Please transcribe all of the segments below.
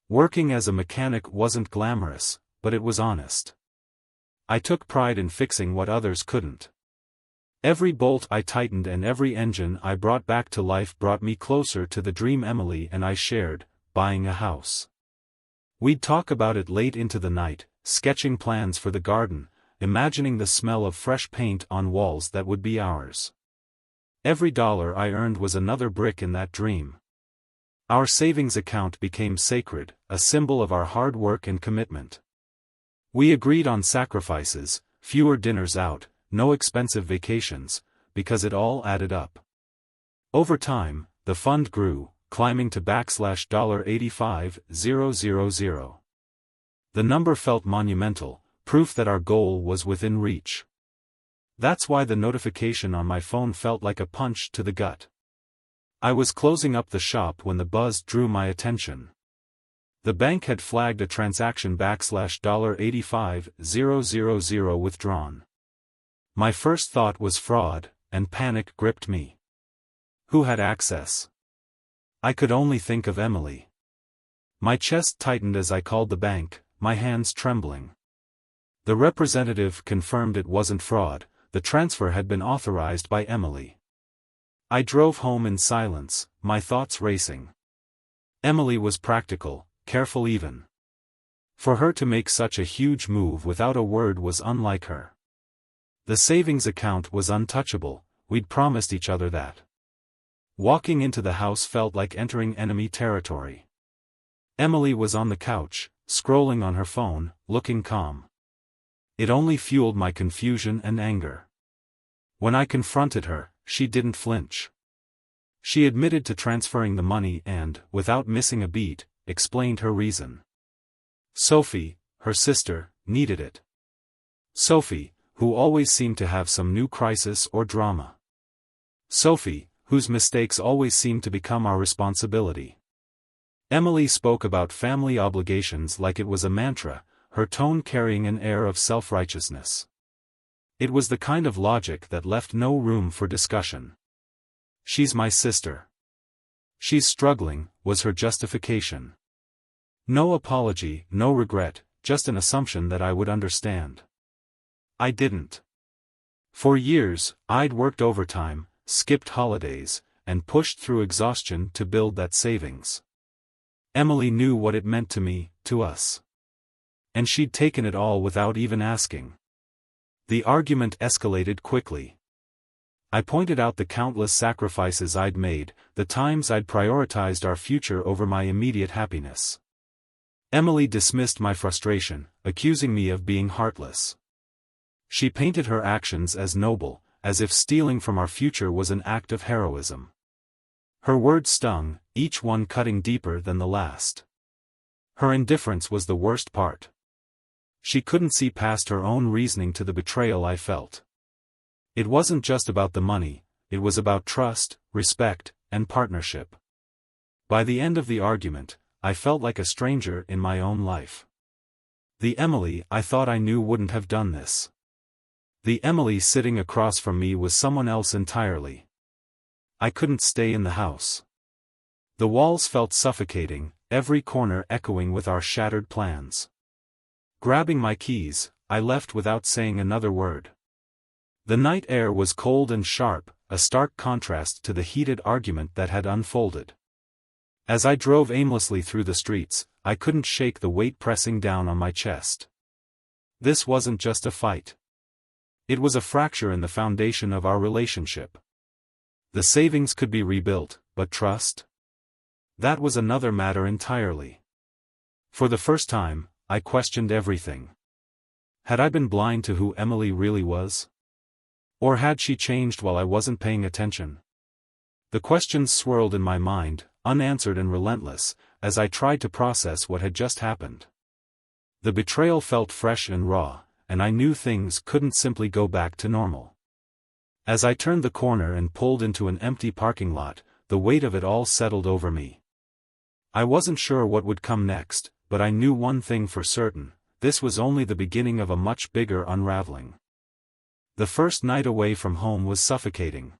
Working as a mechanic wasn't glamorous, but it was honest. I took pride in fixing what others couldn't. Every bolt I tightened and every engine I brought back to life brought me closer to the dream Emily and I shared, buying a house. We'd talk about it late into the night, sketching plans for the garden, imagining the smell of fresh paint on walls that would be ours. Every dollar I earned was another brick in that dream. Our savings account became sacred, a symbol of our hard work and commitment. We agreed on sacrifices, fewer dinners out, no expensive vacations, because it all added up. Over time, the fund grew, climbing to $85,000. The number felt monumental, proof that our goal was within reach. That's why the notification on my phone felt like a punch to the gut. I was closing up the shop when the buzz drew my attention. The bank had flagged a transaction $85,000 withdrawn. My first thought was fraud, and panic gripped me. Who had access? I could only think of Emily. My chest tightened as I called the bank, my hands trembling. The representative confirmed it wasn't fraud, the transfer had been authorized by Emily. I drove home in silence, my thoughts racing. Emily was practical, careful even. For her to make such a huge move without a word was unlike her. The savings account was untouchable, we'd promised each other that. Walking into the house felt like entering enemy territory. Emily was on the couch, scrolling on her phone, looking calm. It only fueled my confusion and anger. When I confronted her, she didn't flinch. She admitted to transferring the money and, without missing a beat, explained her reason. Sophie, her sister, needed it. Sophie, who always seemed to have some new crisis or drama. Sophie, whose mistakes always seemed to become our responsibility. Emily spoke about family obligations like it was a mantra, her tone carrying an air of self-righteousness. It was the kind of logic that left no room for discussion. She's my sister. She's struggling, was her justification. No apology, no regret, just an assumption that I would understand. I didn't. For years, I'd worked overtime, skipped holidays, and pushed through exhaustion to build that savings. Emily knew what it meant to me, to us. And she'd taken it all without even asking. The argument escalated quickly. I pointed out the countless sacrifices I'd made, the times I'd prioritized our future over my immediate happiness. Emily dismissed my frustration, accusing me of being heartless. She painted her actions as noble, as if stealing from our future was an act of heroism. Her words stung, each one cutting deeper than the last. Her indifference was the worst part. She couldn't see past her own reasoning to the betrayal I felt. It wasn't just about the money, it was about trust, respect, and partnership. By the end of the argument, I felt like a stranger in my own life. The Emily I thought I knew wouldn't have done this. The Emily sitting across from me was someone else entirely. I couldn't stay in the house. The walls felt suffocating, every corner echoing with our shattered plans. Grabbing my keys, I left without saying another word. The night air was cold and sharp, a stark contrast to the heated argument that had unfolded. As I drove aimlessly through the streets, I couldn't shake the weight pressing down on my chest. This wasn't just a fight. It was a fracture in the foundation of our relationship. The savings could be rebuilt, but trust? That was another matter entirely. For the first time, I questioned everything. Had I been blind to who Emily really was? Or had she changed while I wasn't paying attention? The questions swirled in my mind, unanswered and relentless, as I tried to process what had just happened. The betrayal felt fresh and raw, and I knew things couldn't simply go back to normal. As I turned the corner and pulled into an empty parking lot, the weight of it all settled over me. I wasn't sure what would come next, but I knew one thing for certain: this was only the beginning of a much bigger unraveling. The first night away from home was suffocating.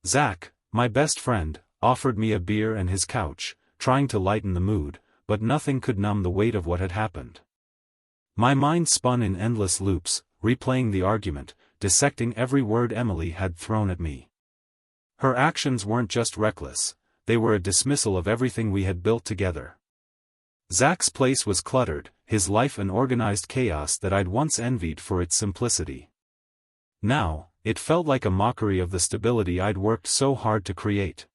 Zach, my best friend, offered me a beer and his couch, trying to lighten the mood, but nothing could numb the weight of what had happened. My mind spun in endless loops, replaying the argument, dissecting every word Emily had thrown at me. Her actions weren't just reckless, they were a dismissal of everything we had built together. Zach's place was cluttered, his life an organized chaos that I'd once envied for its simplicity. Now, it felt like a mockery of the stability I'd worked so hard to create.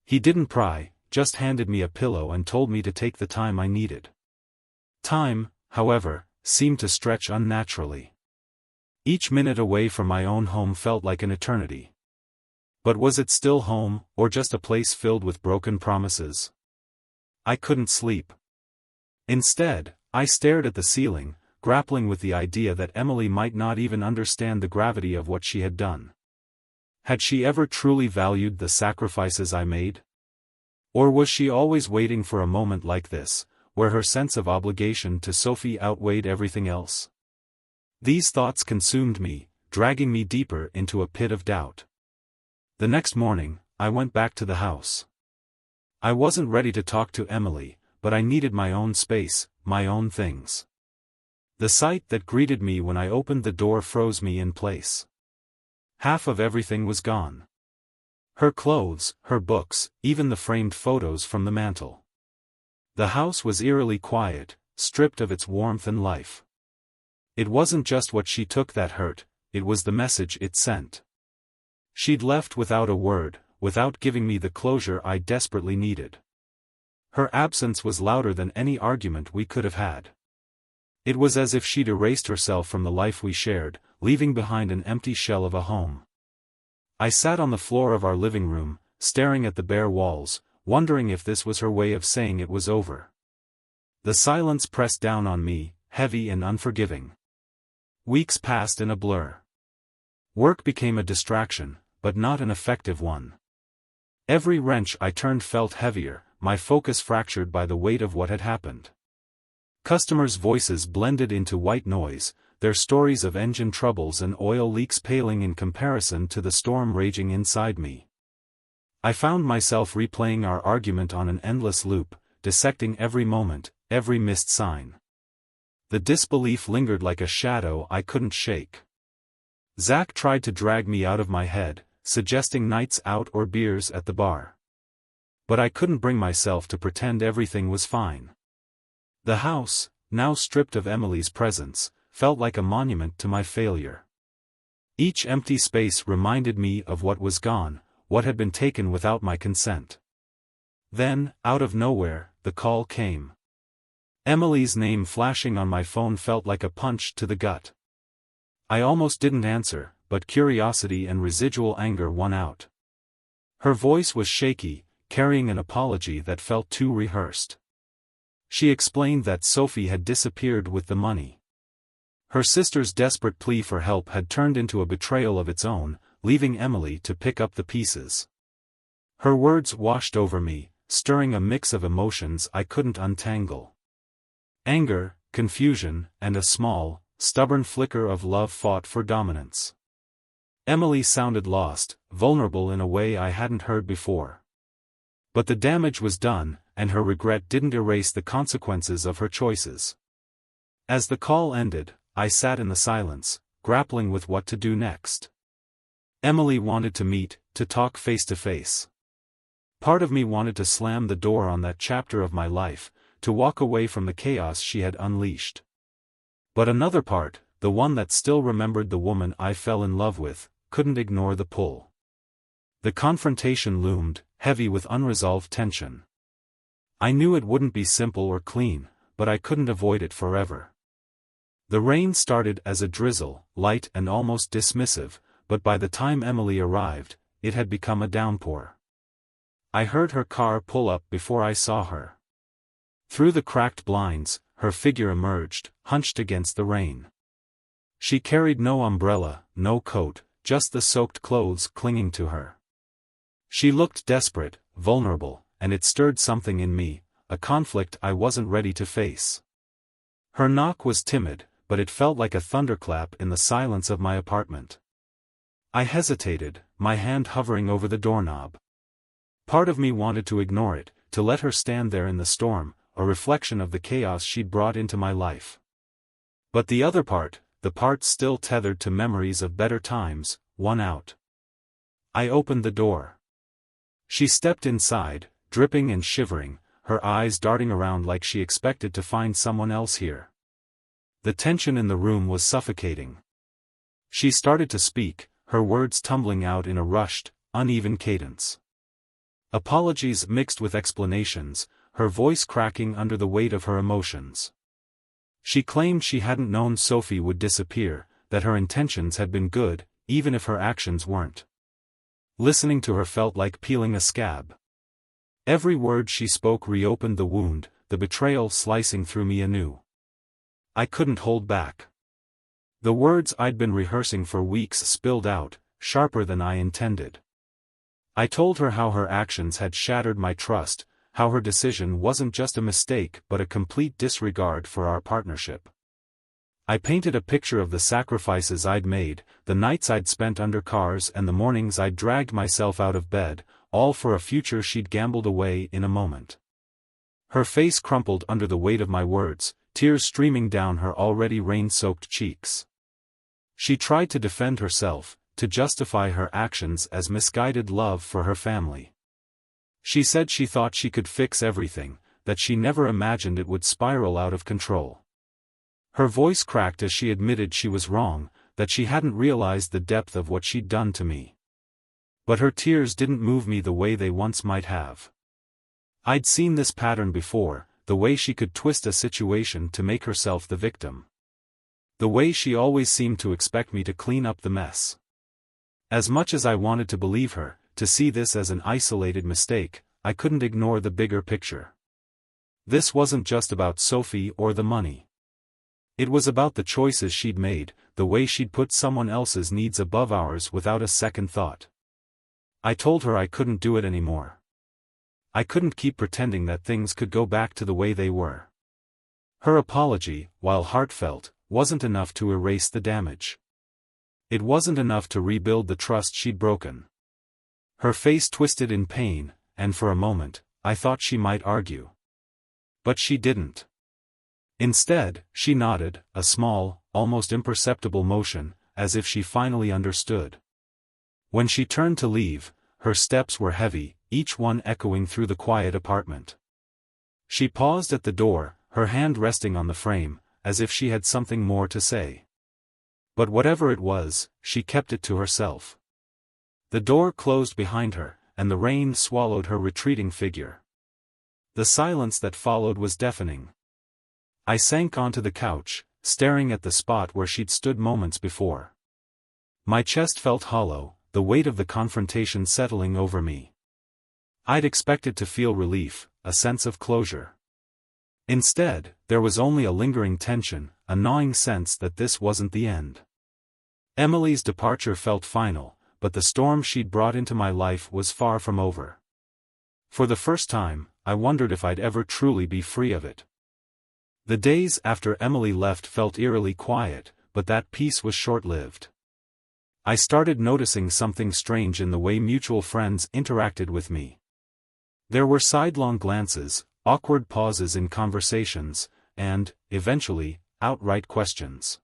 He didn't pry, just handed me a pillow and told me to take the time I needed. Time, however, seemed to stretch unnaturally. Each minute away from my own home felt like an eternity. But was it still home, or just a place filled with broken promises? I couldn't sleep. Instead, I stared at the ceiling, grappling with the idea that Emily might not even understand the gravity of what she had done. Had she ever truly valued the sacrifices I made? Or was she always waiting for a moment like this, where her sense of obligation to Sophie outweighed everything else? These thoughts consumed me, dragging me deeper into a pit of doubt. The next morning, I went back to the house. I wasn't ready to talk to Emily, but I needed my own space, my own things. The sight that greeted me when I opened the door froze me in place. Half of everything was gone. Her clothes, her books, even the framed photos from the mantel. The house was eerily quiet, stripped of its warmth and life. It wasn't just what she took that hurt, it was the message it sent. She'd left without a word, without giving me the closure I desperately needed. Her absence was louder than any argument we could have had. It was as if she'd erased herself from the life we shared, leaving behind an empty shell of a home. I sat on the floor of our living room, staring at the bare walls, wondering if this was her way of saying it was over. The silence pressed down on me, heavy and unforgiving. Weeks passed in a blur. Work became a distraction, but not an effective one. Every wrench I turned felt heavier, my focus fractured by the weight of what had happened. Customers' voices blended into white noise, their stories of engine troubles and oil leaks paling in comparison to the storm raging inside me. I found myself replaying our argument on an endless loop, dissecting every moment, every missed sign. The disbelief lingered like a shadow I couldn't shake. Zach tried to drag me out of my head, suggesting nights out or beers at the bar. But I couldn't bring myself to pretend everything was fine. The house, now stripped of Emily's presence, felt like a monument to my failure. Each empty space reminded me of what was gone, what had been taken without my consent. Then, out of nowhere, the call came. Emily's name flashing on my phone felt like a punch to the gut. I almost didn't answer, but curiosity and residual anger won out. Her voice was shaky, carrying an apology that felt too rehearsed. She explained that Sophie had disappeared with the money. Her sister's desperate plea for help had turned into a betrayal of its own, leaving Emily to pick up the pieces. Her words washed over me, stirring a mix of emotions I couldn't untangle. Anger, confusion, and a small, stubborn flicker of love fought for dominance. Emily sounded lost, vulnerable in a way I hadn't heard before. But the damage was done, and her regret didn't erase the consequences of her choices. As the call ended, I sat in the silence, grappling with what to do next. Emily wanted to meet, to talk face to face. Part of me wanted to slam the door on that chapter of my life, to walk away from the chaos she had unleashed. But another part, the one that still remembered the woman I fell in love with, couldn't ignore the pull. The confrontation loomed, heavy with unresolved tension. I knew it wouldn't be simple or clean, but I couldn't avoid it forever. The rain started as a drizzle, light and almost dismissive, but by the time Emily arrived, it had become a downpour. I heard her car pull up before I saw her. Through the cracked blinds, her figure emerged, hunched against the rain. She carried no umbrella, no coat, just the soaked clothes clinging to her. She looked desperate, vulnerable, and it stirred something in me, a conflict I wasn't ready to face. Her knock was timid, but it felt like a thunderclap in the silence of my apartment. I hesitated, my hand hovering over the doorknob. Part of me wanted to ignore it, to let her stand there in the storm, a reflection of the chaos she'd brought into my life. But the other part, the part still tethered to memories of better times, won out. I opened the door. She stepped inside, dripping and shivering, her eyes darting around like she expected to find someone else here. The tension in the room was suffocating. She started to speak, her words tumbling out in a rushed, uneven cadence. Apologies mixed with explanations, her voice cracking under the weight of her emotions. She claimed she hadn't known Sophie would disappear, that her intentions had been good, even if her actions weren't. Listening to her felt like peeling a scab. Every word she spoke reopened the wound, the betrayal slicing through me anew. I couldn't hold back. The words I'd been rehearsing for weeks spilled out, sharper than I intended. I told her how her actions had shattered my trust, how her decision wasn't just a mistake but a complete disregard for our partnership. I painted a picture of the sacrifices I'd made, the nights I'd spent under cars and the mornings I'd dragged myself out of bed, all for a future she'd gambled away in a moment. Her face crumpled under the weight of my words, tears streaming down her already rain-soaked cheeks. She tried to defend herself, to justify her actions as misguided love for her family. She said she thought she could fix everything, that she never imagined it would spiral out of control. Her voice cracked as she admitted she was wrong, that she hadn't realized the depth of what she'd done to me. But her tears didn't move me the way they once might have. I'd seen this pattern before, the way she could twist a situation to make herself the victim. The way she always seemed to expect me to clean up the mess. As much as I wanted to believe her, to see this as an isolated mistake, I couldn't ignore the bigger picture. This wasn't just about Sophie or the money. It was about the choices she'd made, the way she'd put someone else's needs above ours without a second thought. I told her I couldn't do it anymore. I couldn't keep pretending that things could go back to the way they were. Her apology, while heartfelt, wasn't enough to erase the damage. It wasn't enough to rebuild the trust she'd broken. Her face twisted in pain, and for a moment, I thought she might argue. But she didn't. Instead, she nodded, a small, almost imperceptible motion, as if she finally understood. When she turned to leave, her steps were heavy, each one echoing through the quiet apartment. She paused at the door, her hand resting on the frame, as if she had something more to say. But whatever it was, she kept it to herself. The door closed behind her, and the rain swallowed her retreating figure. The silence that followed was deafening. I sank onto the couch, staring at the spot where she'd stood moments before. My chest felt hollow, the weight of the confrontation settling over me. I'd expected to feel relief, a sense of closure. Instead, there was only a lingering tension, a gnawing sense that this wasn't the end. Emily's departure felt final, but the storm she'd brought into my life was far from over. For the first time, I wondered if I'd ever truly be free of it. The days after Emily left felt eerily quiet, but that peace was short-lived. I started noticing something strange in the way mutual friends interacted with me. There were sidelong glances, awkward pauses in conversations, and, eventually, outright questions.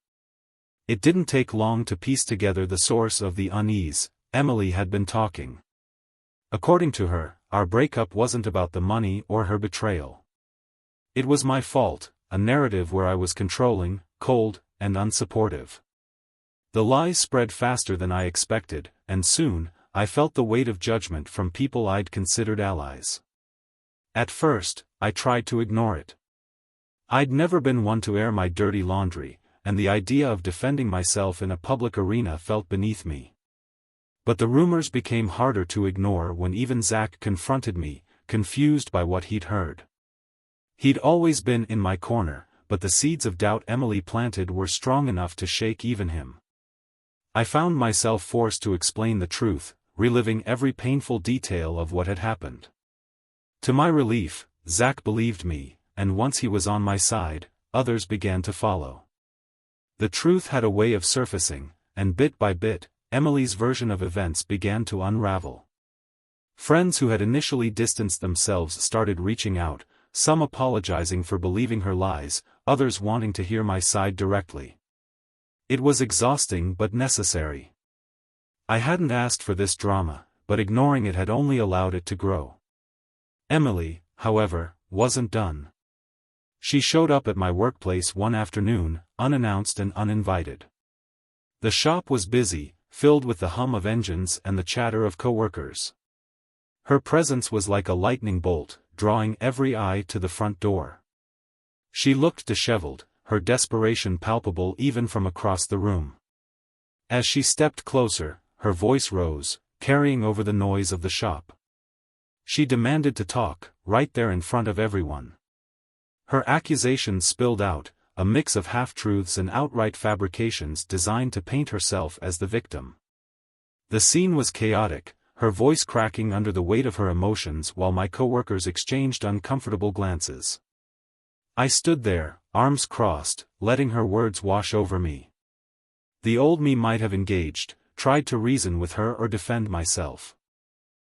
It didn't take long to piece together the source of the unease. Emily had been talking. According to her, our breakup wasn't about the money or her betrayal. It was my fault, a narrative where I was controlling, cold, and unsupportive. The lies spread faster than I expected, and soon, I felt the weight of judgment from people I'd considered allies. At first, I tried to ignore it. I'd never been one to air my dirty laundry, and the idea of defending myself in a public arena felt beneath me. But the rumors became harder to ignore when even Zach confronted me, confused by what he'd heard. He'd always been in my corner, but the seeds of doubt Emily planted were strong enough to shake even him. I found myself forced to explain the truth, reliving every painful detail of what had happened. To my relief, Zach believed me, and once he was on my side, others began to follow. The truth had a way of surfacing, and bit by bit, Emily's version of events began to unravel. Friends who had initially distanced themselves started reaching out, some apologizing for believing her lies, others wanting to hear my side directly. It was exhausting but necessary. I hadn't asked for this drama, but ignoring it had only allowed it to grow. Emily, however, wasn't done. She showed up at my workplace one afternoon, unannounced and uninvited. The shop was busy, filled with the hum of engines and the chatter of coworkers. Her presence was like a lightning bolt, drawing every eye to the front door. She looked disheveled, her desperation palpable even from across the room. As she stepped closer, her voice rose, carrying over the noise of the shop. She demanded to talk, right there in front of everyone. Her accusations spilled out, a mix of half-truths and outright fabrications designed to paint herself as the victim. The scene was chaotic, her voice cracking under the weight of her emotions while my coworkers exchanged uncomfortable glances. I stood there, arms crossed, letting her words wash over me. The old me might have engaged, tried to reason with her or defend myself.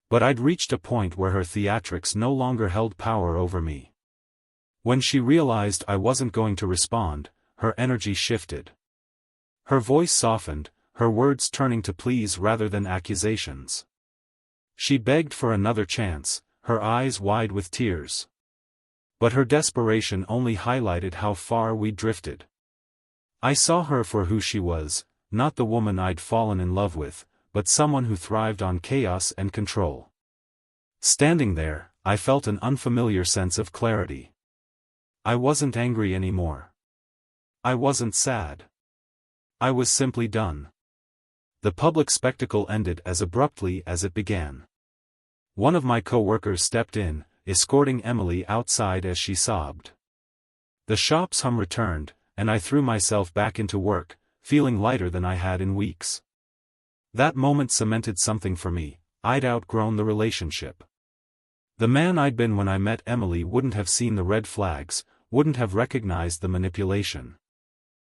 But I'd reached a point where her theatrics no longer held power over me. When she realized I wasn't going to respond, her energy shifted. Her voice softened, her words turning to pleas rather than accusations. She begged for another chance, her eyes wide with tears. But her desperation only highlighted how far we'd drifted. I saw her for who she was, not the woman I'd fallen in love with, but someone who thrived on chaos and control. Standing there, I felt an unfamiliar sense of clarity. I wasn't angry anymore. I wasn't sad. I was simply done. The public spectacle ended as abruptly as it began. One of my co-workers stepped in, escorting Emily outside as she sobbed. The shop's hum returned, and I threw myself back into work, feeling lighter than I had in weeks. That moment cemented something for me: I'd outgrown the relationship. The man I'd been when I met Emily wouldn't have seen the red flags, wouldn't have recognized the manipulation.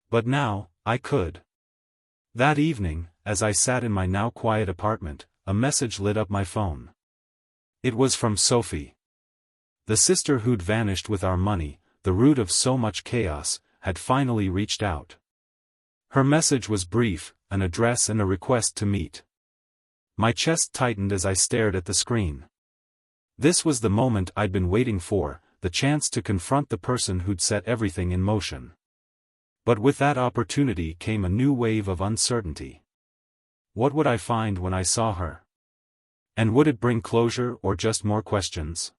But now, I could. That evening, as I sat in my now quiet apartment, a message lit up my phone. It was from Sophie. The sister who'd vanished with our money, the root of so much chaos, had finally reached out. Her message was brief, an address and a request to meet. My chest tightened as I stared at the screen. This was the moment I'd been waiting for, the chance to confront the person who'd set everything in motion. But with that opportunity came a new wave of uncertainty. What would I find when I saw her? And would it bring closure or just more questions?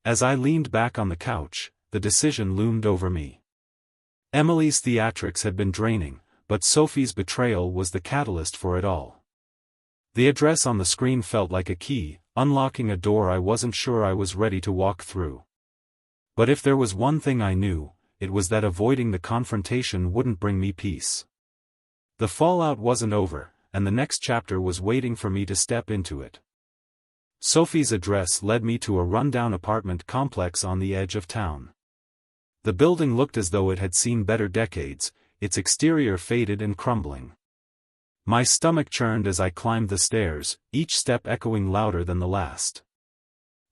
As I leaned back on the couch, the decision loomed over me. Emily's theatrics had been draining, but Sophie's betrayal was the catalyst for it all. The address on the screen felt like a key, unlocking a door I wasn't sure I was ready to walk through. But if there was one thing I knew, it was that avoiding the confrontation wouldn't bring me peace. The fallout wasn't over, and the next chapter was waiting for me to step into it. Sophie's address led me to a rundown apartment complex on the edge of town. The building looked as though it had seen better decades, its exterior faded and crumbling. My stomach churned as I climbed the stairs, each step echoing louder than the last.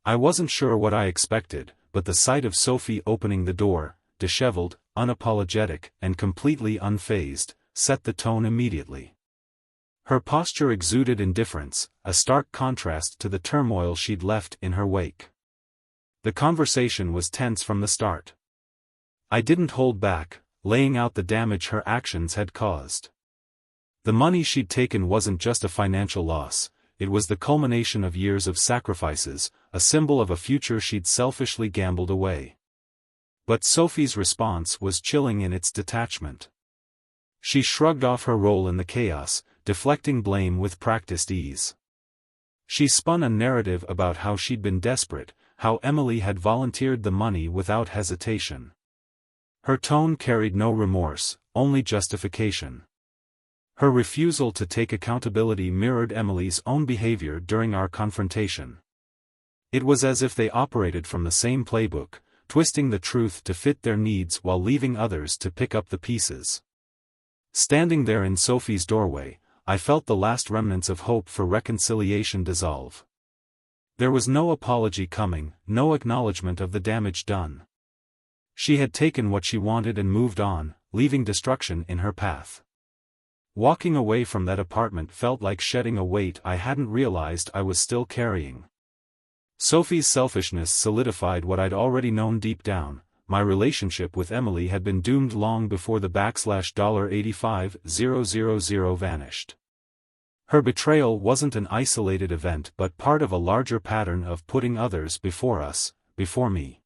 I wasn't sure what I expected, but the sight of Sophie opening the door, disheveled, unapologetic, and completely unfazed, set the tone immediately. Her posture exuded indifference, a stark contrast to the turmoil she'd left in her wake. The conversation was tense from the start. I didn't hold back, laying out the damage her actions had caused. The money she'd taken wasn't just a financial loss, it was the culmination of years of sacrifices, a symbol of a future she'd selfishly gambled away. But Sophie's response was chilling in its detachment. She shrugged off her role in the chaos, deflecting blame with practiced ease. She spun a narrative about how she'd been desperate, how Emily had volunteered the money without hesitation. Her tone carried no remorse, only justification. Her refusal to take accountability mirrored Emily's own behavior during our confrontation. It was as if they operated from the same playbook, twisting the truth to fit their needs while leaving others to pick up the pieces. Standing there in Sophie's doorway, I felt the last remnants of hope for reconciliation dissolve. There was no apology coming, no acknowledgement of the damage done. She had taken what she wanted and moved on, leaving destruction in her path. Walking away from that apartment felt like shedding a weight I hadn't realized I was still carrying. Sophie's selfishness solidified what I'd already known deep down. My relationship with Emily had been doomed long before the $85000 vanished. Her betrayal wasn't an isolated event but part of a larger pattern of putting others before us, before me.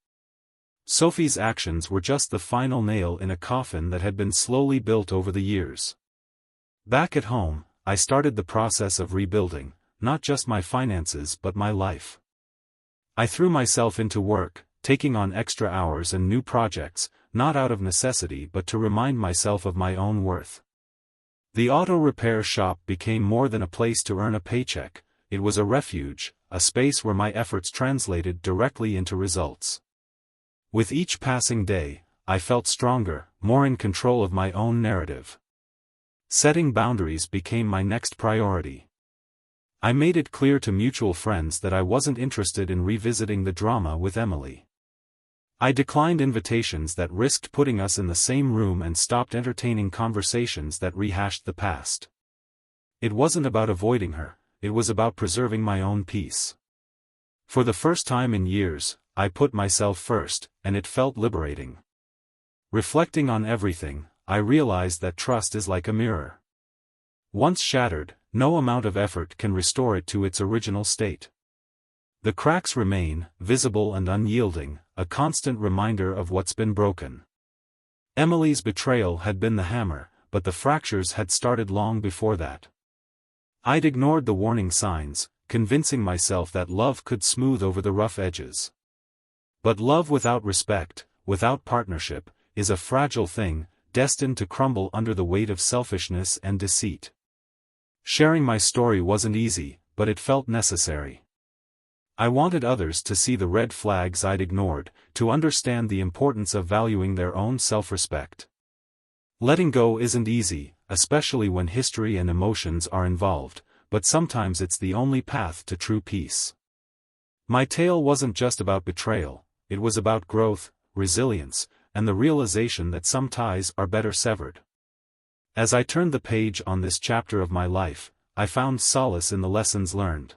Sophie's actions were just the final nail in a coffin that had been slowly built over the years. Back at home, I started the process of rebuilding, not just my finances but my life. I threw myself into work, taking on extra hours and new projects, not out of necessity but to remind myself of my own worth. The auto repair shop became more than a place to earn a paycheck, it was a refuge, a space where my efforts translated directly into results. With each passing day, I felt stronger, more in control of my own narrative. Setting boundaries became my next priority. I made it clear to mutual friends that I wasn't interested in revisiting the drama with Emily. I declined invitations that risked putting us in the same room and stopped entertaining conversations that rehashed the past. It wasn't about avoiding her, it was about preserving my own peace. For the first time in years, I put myself first, and it felt liberating. Reflecting on everything, I realized that trust is like a mirror. Once shattered, no amount of effort can restore it to its original state. The cracks remain, visible and unyielding, a constant reminder of what's been broken. Emily's betrayal had been the hammer, but the fractures had started long before that. I'd ignored the warning signs, convincing myself that love could smooth over the rough edges. But love without respect, without partnership, is a fragile thing, destined to crumble under the weight of selfishness and deceit. Sharing my story wasn't easy, but it felt necessary. I wanted others to see the red flags I'd ignored, to understand the importance of valuing their own self-respect. Letting go isn't easy, especially when history and emotions are involved, but sometimes it's the only path to true peace. My tale wasn't just about betrayal, it was about growth, resilience, and the realization that some ties are better severed. As I turned the page on this chapter of my life, I found solace in the lessons learned.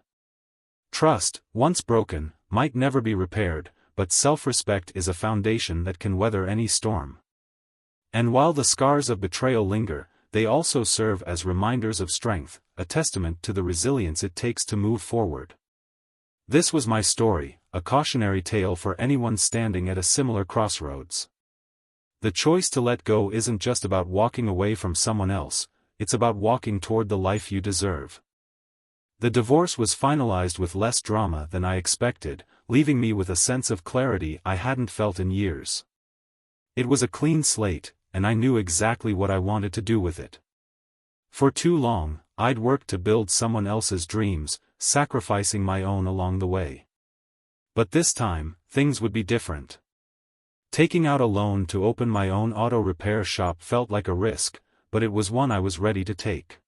Trust, once broken, might never be repaired, but self-respect is a foundation that can weather any storm. And while the scars of betrayal linger, they also serve as reminders of strength, a testament to the resilience it takes to move forward. This was my story, a cautionary tale for anyone standing at a similar crossroads. The choice to let go isn't just about walking away from someone else, it's about walking toward the life you deserve. The divorce was finalized with less drama than I expected, leaving me with a sense of clarity I hadn't felt in years. It was a clean slate, and I knew exactly what I wanted to do with it. For too long, I'd worked to build someone else's dreams, sacrificing my own along the way. But this time, things would be different. Taking out a loan to open my own auto repair shop felt like a risk, but it was one I was ready to take.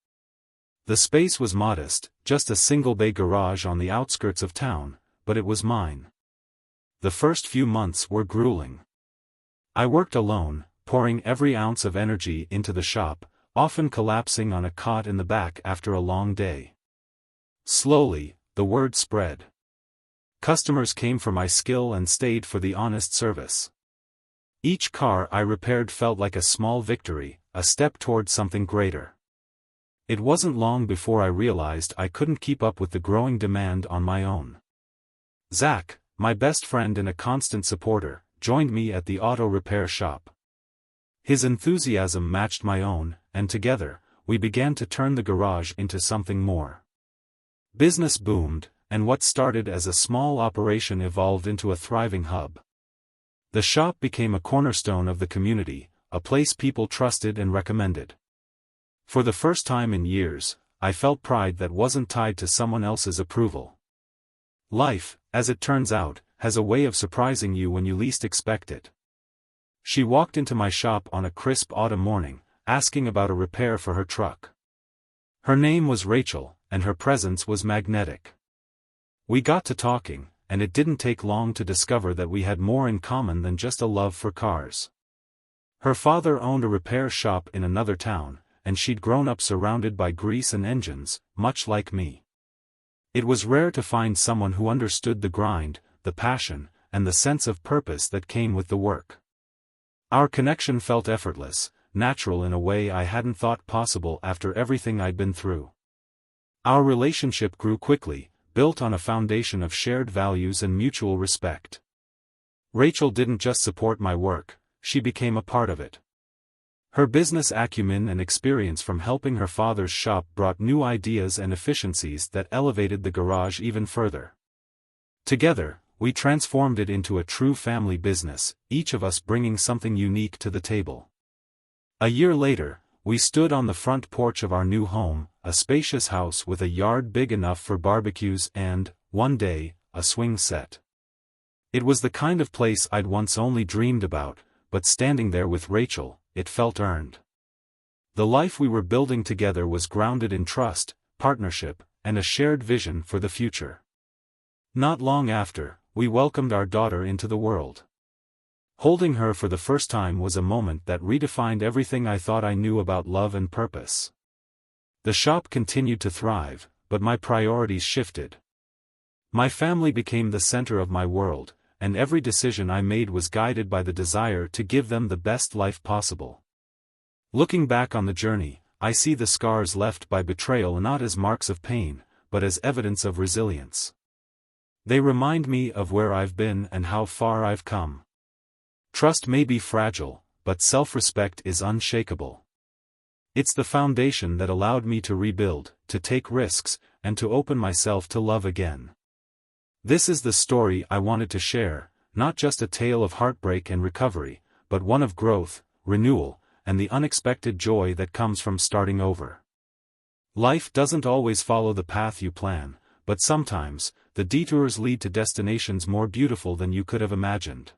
The space was modest, just a single-bay garage on the outskirts of town, but it was mine. The first few months were grueling. I worked alone, pouring every ounce of energy into the shop, often collapsing on a cot in the back after a long day. Slowly, the word spread. Customers came for my skill and stayed for the honest service. Each car I repaired felt like a small victory, a step toward something greater. It wasn't long before I realized I couldn't keep up with the growing demand on my own. Zach, my best friend and a constant supporter, joined me at the auto repair shop. His enthusiasm matched my own, and together, we began to turn the garage into something more. Business boomed, and what started as a small operation evolved into a thriving hub. The shop became a cornerstone of the community, a place people trusted and recommended. For the first time in years, I felt pride that wasn't tied to someone else's approval. Life, as it turns out, has a way of surprising you when you least expect it. She walked into my shop on a crisp autumn morning, asking about a repair for her truck. Her name was Rachel, and her presence was magnetic. We got to talking, and it didn't take long to discover that we had more in common than just a love for cars. Her father owned a repair shop in another town, and she'd grown up surrounded by grease and engines, much like me. It was rare to find someone who understood the grind, the passion, and the sense of purpose that came with the work. Our connection felt effortless, natural in a way I hadn't thought possible after everything I'd been through. Our relationship grew quickly, built on a foundation of shared values and mutual respect. Rachel didn't just support my work, she became a part of it. Her business acumen and experience from helping her father's shop brought new ideas and efficiencies that elevated the garage even further. Together, we transformed it into a true family business, each of us bringing something unique to the table. A year later, we stood on the front porch of our new home, a spacious house with a yard big enough for barbecues and, one day, a swing set. It was the kind of place I'd once only dreamed about, but standing there with Rachel, it felt earned. The life we were building together was grounded in trust, partnership, and a shared vision for the future. Not long after, we welcomed our daughter into the world. Holding her for the first time was a moment that redefined everything I thought I knew about love and purpose. The shop continued to thrive, but my priorities shifted. My family became the center of my world, and every decision I made was guided by the desire to give them the best life possible. Looking back on the journey, I see the scars left by betrayal not as marks of pain, but as evidence of resilience. They remind me of where I've been and how far I've come. Trust may be fragile, but self-respect is unshakable. It's the foundation that allowed me to rebuild, to take risks, and to open myself to love again. This is the story I wanted to share, not just a tale of heartbreak and recovery, but one of growth, renewal, and the unexpected joy that comes from starting over. Life doesn't always follow the path you plan, but sometimes, the detours lead to destinations more beautiful than you could have imagined.